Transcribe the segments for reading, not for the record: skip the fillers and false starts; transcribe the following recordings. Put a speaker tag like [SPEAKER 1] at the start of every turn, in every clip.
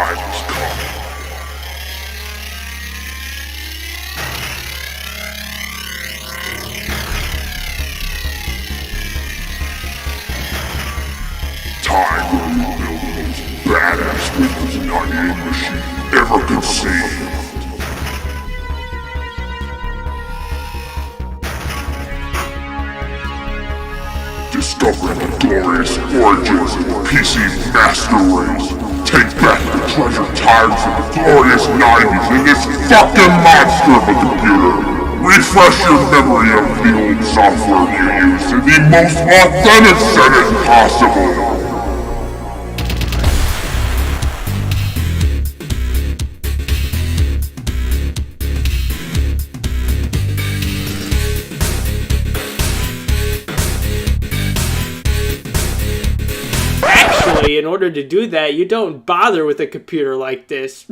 [SPEAKER 1] time has come. Time will rebuild the most badass Windows 98 machine ever conceived. Discovering the glorious origins of the PC Master Race. Take back the treasured times of the glorious 90s in this fucking monster of a computer. Refresh your memory of the old software you used in the most authentic setting possible.
[SPEAKER 2] In order to do that, you don't bother with a computer like this.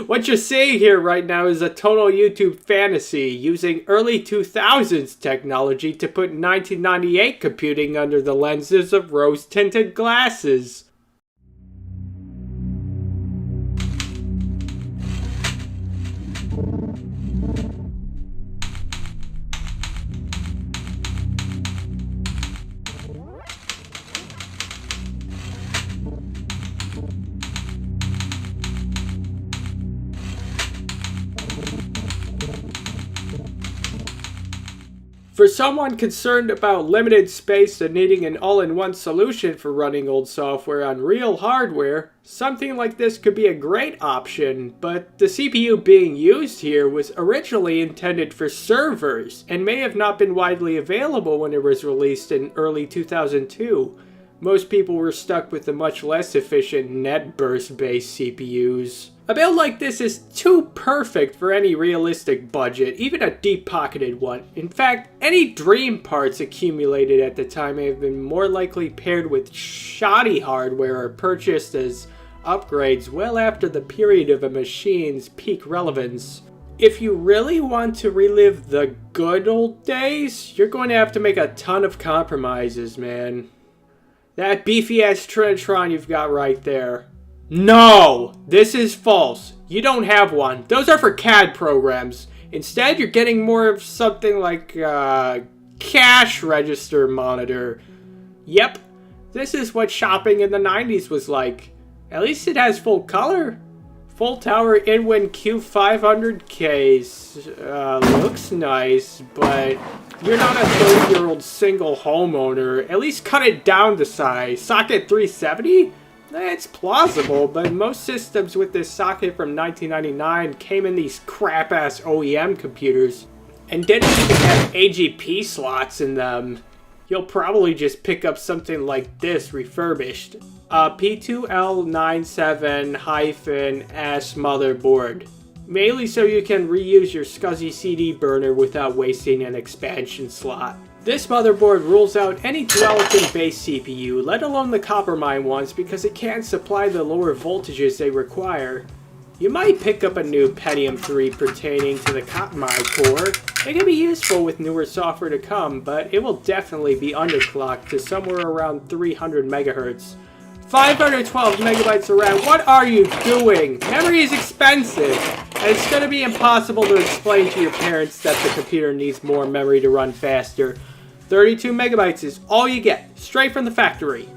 [SPEAKER 2] What you're seeing here right now is a total YouTube fantasy using early 2000s technology to put 1998 computing under the lenses of rose-tinted glasses. For someone concerned about limited space and needing an all-in-one solution for running old software on real hardware, something like this could be a great option, but the CPU being used here was originally intended for servers and may have not been widely available when it was released in early 2002. Most people were stuck with the much less efficient NetBurst-based CPUs. A build like this is too perfect for any realistic budget, even a deep-pocketed one. In fact, any dream parts accumulated at the time may have been more likely paired with shoddy hardware or purchased as upgrades well after the period of a machine's peak relevance. If you really want to relive the good old days, you're going to have to make a ton of compromises, man. That beefy-ass Trinitron you've got right there. No! This is false. You don't have one. Those are for CAD programs. Instead, you're getting more of something like a cash register monitor. Yep, this is what shopping in the 90s was like. At least it has full color. Full tower Inwin Q500Ks. Looks nice, but you're not a 30-year-old single homeowner. At least cut it down to size. Socket 370? It's plausible, but most systems with this socket from 1999 came in these crap-ass OEM computers and didn't even have AGP slots in them. You'll probably just pick up something like this refurbished. A P2L97-S motherboard. Mainly so you can reuse your SCSI CD burner without wasting an expansion slot. This motherboard rules out any Dualikin-based CPU, let alone the Coppermine ones, because it can't supply the lower voltages they require. You might pick up a new Pentium 3 pertaining to the Coppermine core. It can be useful with newer software to come, but it will definitely be underclocked to somewhere around 300 MHz. 512 megabytes of RAM, what are you doing? Memory is expensive, and it's going to be impossible to explain to your parents that the computer needs more memory to run faster. 32 megabytes is all you get, straight from the factory.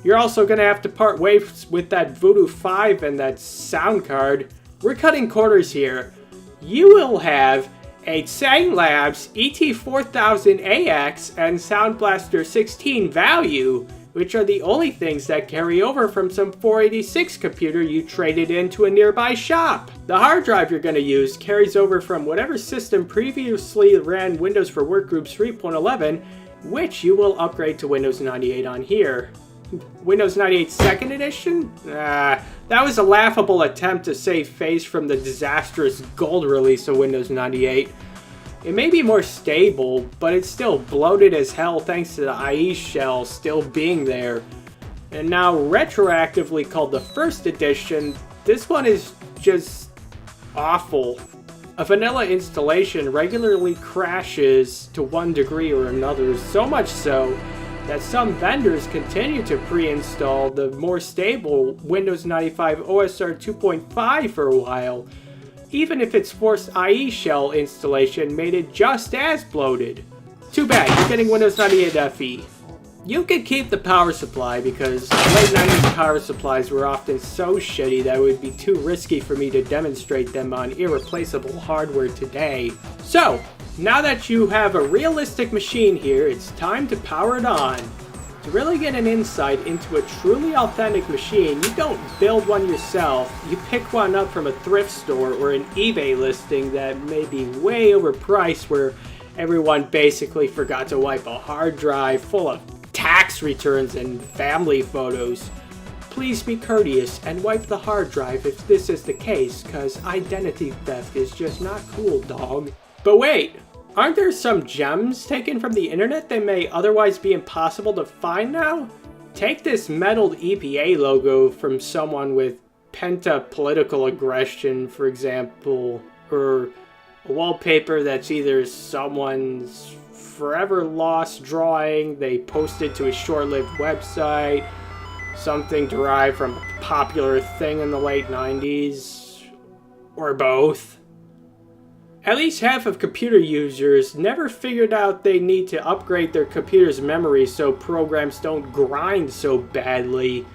[SPEAKER 2] You're also going to have to part ways with that Voodoo 5 and that sound card. We're cutting corners here. You will have a Sang Labs ET4000AX and Sound Blaster 16 value, which are the only things that carry over from some 486 computer you traded into a nearby shop. The hard drive you're going to use carries over from whatever system previously ran Windows for Workgroups 3.11, which you will upgrade to Windows 98 on here. Windows 98 2nd Edition? That was a laughable attempt to save face from the disastrous gold release of Windows 98. It may be more stable, but it's still bloated as hell thanks to the IE shell still being there. And now retroactively called the first edition, this one is just awful. A vanilla installation regularly crashes to one degree or another, so much so that some vendors continue to pre-install the more stable Windows 95 OSR 2.5 for a while, even if its forced IE shell installation made it just as bloated. Too bad, you're getting Windows 98 FE. You could keep the power supply because late 90s power supplies were often so shitty that it would be too risky for me to demonstrate them on irreplaceable hardware today. So, now that you have a realistic machine here, it's time to power it on. To really get an insight into a truly authentic machine, you don't build one yourself. You pick one up from a thrift store or an eBay listing that may be way overpriced, where everyone basically forgot to wipe a hard drive full of tax returns and family photos. Please be courteous and wipe the hard drive if this is the case, cause identity theft is just not cool, dog. But wait, aren't there some gems taken from the internet that may otherwise be impossible to find now? Take this metaled EPA logo from someone with political aggression, for example, or a wallpaper that's either someone's forever lost drawing they posted to a short-lived website, something derived from a popular thing in the late 90s, or both. At least half of computer users never figured out they need to upgrade their computer's memory so programs don't grind so badly.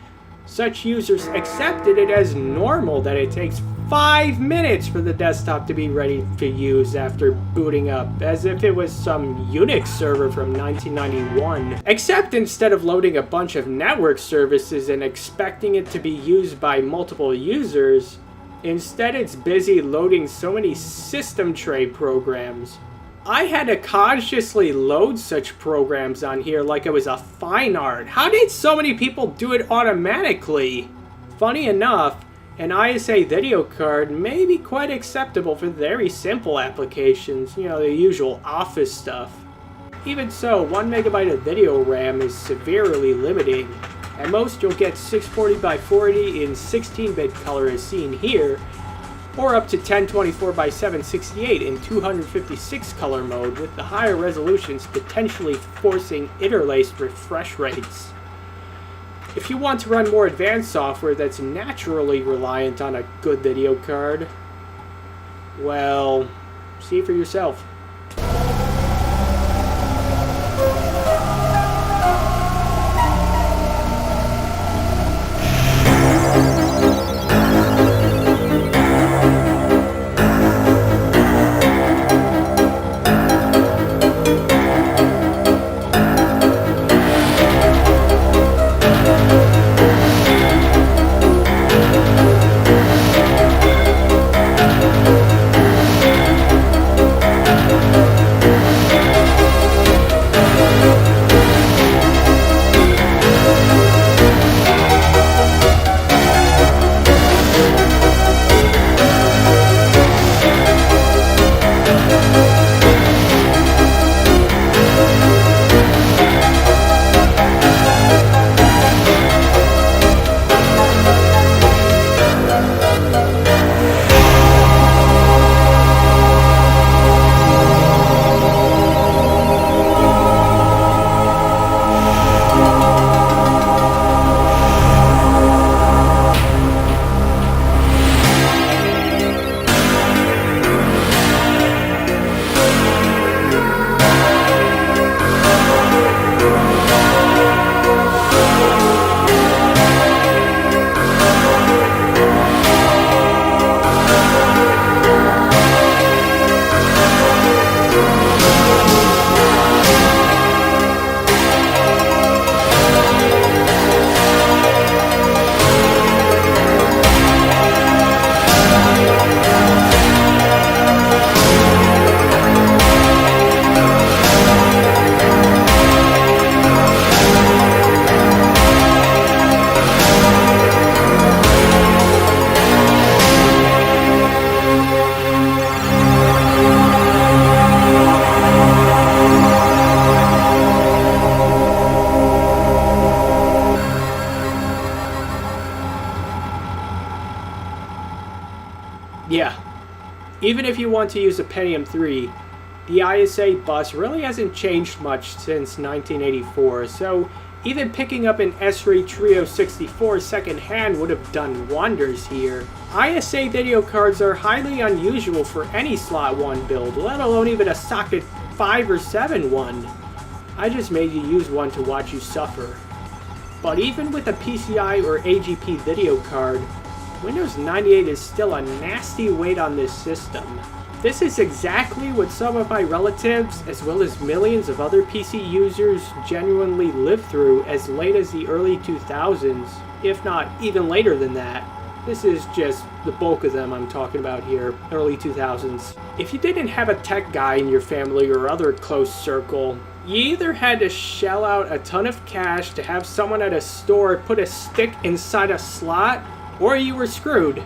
[SPEAKER 2] Such users accepted it as normal that it takes 5 minutes for the desktop to be ready to use after booting up, as if it was some Unix server from 1991. Except instead of loading a bunch of network services and expecting it to be used by multiple users, instead it's busy loading so many system tray programs. I had to consciously load such programs on here like it was a fine art. How did so many people do it automatically? Funny enough, an ISA video card may be quite acceptable for very simple applications, you know, the usual office stuff. Even so, 1 megabyte of video RAM is severely limiting. At most, you'll get 640 by 40 in 16-bit color as seen here, or up to 1024 by 768 in 256 color mode, with the higher resolutions potentially forcing interlaced refresh rates. If you want to run more advanced software that's naturally reliant on a good video card, well, see for yourself. Yeah, even if you want to use a Pentium 3, The ISA bus really hasn't changed much since 1984, so even picking up an Esri Trio 64 secondhand would have done wonders here. ISA video cards are highly unusual for any slot 1 build, let alone even a socket 5 or 7 one. I just made you use one to watch you suffer. But even with a PCI or AGP video card, Windows 98 is still a nasty weight on this system. This is exactly what some of my relatives, as well as millions of other PC users, genuinely lived through as late as the early 2000s, if not even later than that. This is just the bulk of them I'm talking about here, early 2000s. If you didn't have a tech guy in your family or other close circle, you either had to shell out a ton of cash to have someone at a store put a stick inside a slot, or you were screwed.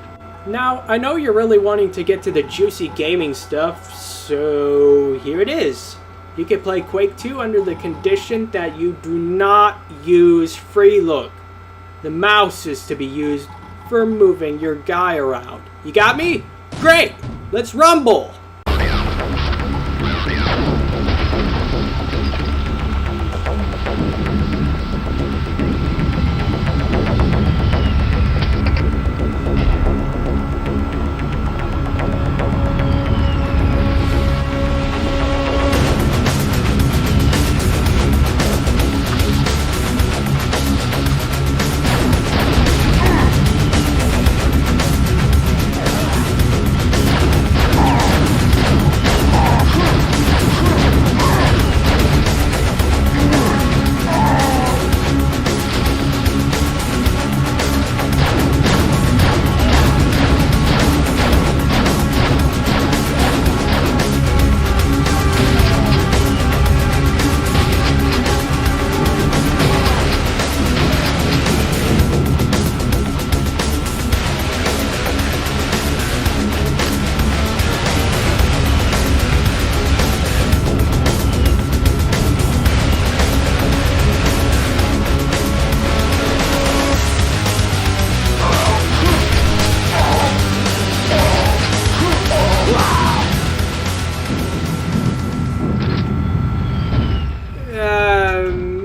[SPEAKER 2] Now, I know you're really wanting to get to the juicy gaming stuff, so here it is. You can play Quake 2 under the condition that you do not use Freelook. The mouse is to be used for moving your guy around. You got me? Great! Let's rumble!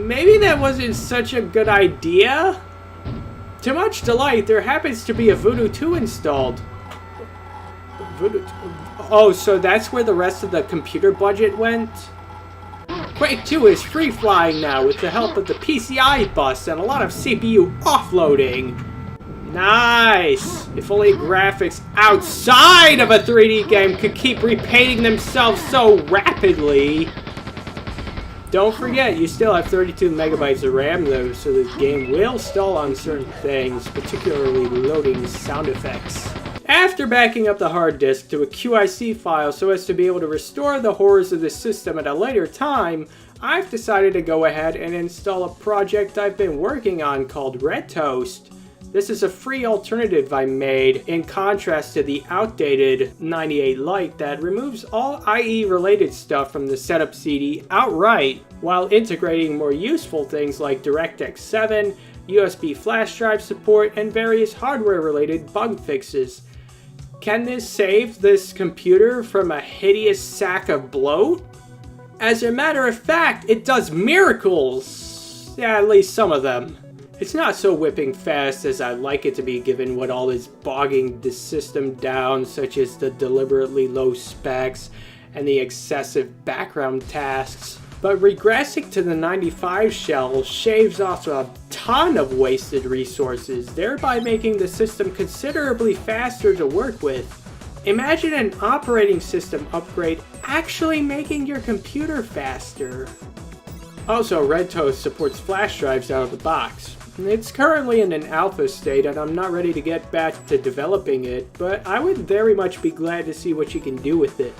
[SPEAKER 2] Maybe that wasn't such a good idea? To much delight, there happens to be a Voodoo 2 installed. Oh, so that's where the rest of the computer budget went? Quake 2 is free-flying now with the help of the PCI bus and a lot of CPU offloading. Nice! If only graphics outside of a 3D game could keep repainting themselves so rapidly. Don't forget, you still have 32 megabytes of RAM though, so the game will stall on certain things, particularly loading sound effects. After backing up the hard disk to a QIC file so as to be able to restore the horrors of the system at a later time, I've decided to go ahead and install a project I've been working on called Red Toast. This is a free alternative I made in contrast to the outdated 98 Lite that removes all IE related stuff from the setup CD outright while integrating more useful things like DirectX 7, USB flash drive support, and various hardware related bug fixes. Can this save this computer from a hideous sack of bloat? As a matter of fact, it does miracles! Yeah, at least some of them. It's not so whipping fast as I'd like it to be given what all is bogging the system down, such as the deliberately low specs and the excessive background tasks. But regressing to the 95 shell shaves off a ton of wasted resources, thereby making the system considerably faster to work with. Imagine an operating system upgrade actually making your computer faster. Also, Red Toast supports flash drives out of the box. It's currently in an alpha state and I'm not ready to get back to developing it, but I would very much be glad to see what you can do with it.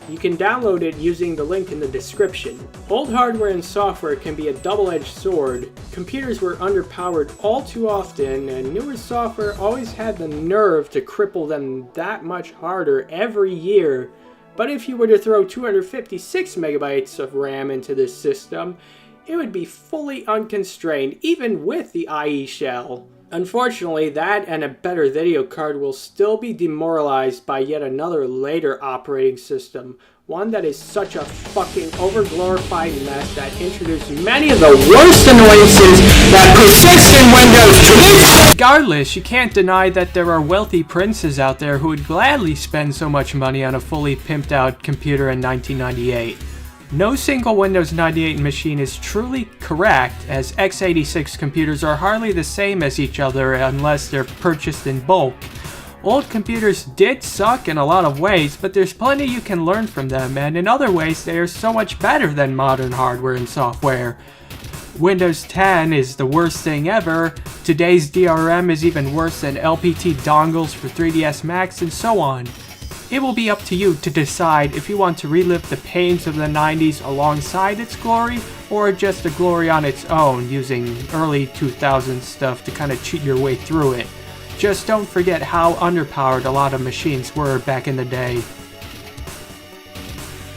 [SPEAKER 2] You can download it using the link in the description. Old hardware and software can be a double-edged sword. Computers were underpowered all too often, and newer software always had the nerve to cripple them that much harder every year. But if you were to throw 256 megabytes of RAM into this system, it would be fully unconstrained, even with the IE shell. Unfortunately, that and a better video card will still be demoralized by yet another later operating system, One that is such a fucking overglorified mess that introduced many of the worst annoyances that persist in Windows to this. Regardless, you can't deny that there are wealthy princes out there who would gladly spend so much money on a fully pimped out computer in 1998. No single Windows 98 machine is truly correct, as x86 computers are hardly the same as each other unless they're purchased in bulk. Old computers did suck in a lot of ways, but there's plenty you can learn from them, and in other ways they are so much better than modern hardware and software. Windows 10 is the worst thing ever, today's DRM is even worse than LPT dongles for 3DS Max, and so on. It will be up to you to decide if you want to relive the pains of the 90s alongside its glory, or just the glory on its own, using early 2000s stuff to kind of cheat your way through it. Just don't forget how underpowered a lot of machines were back in the day.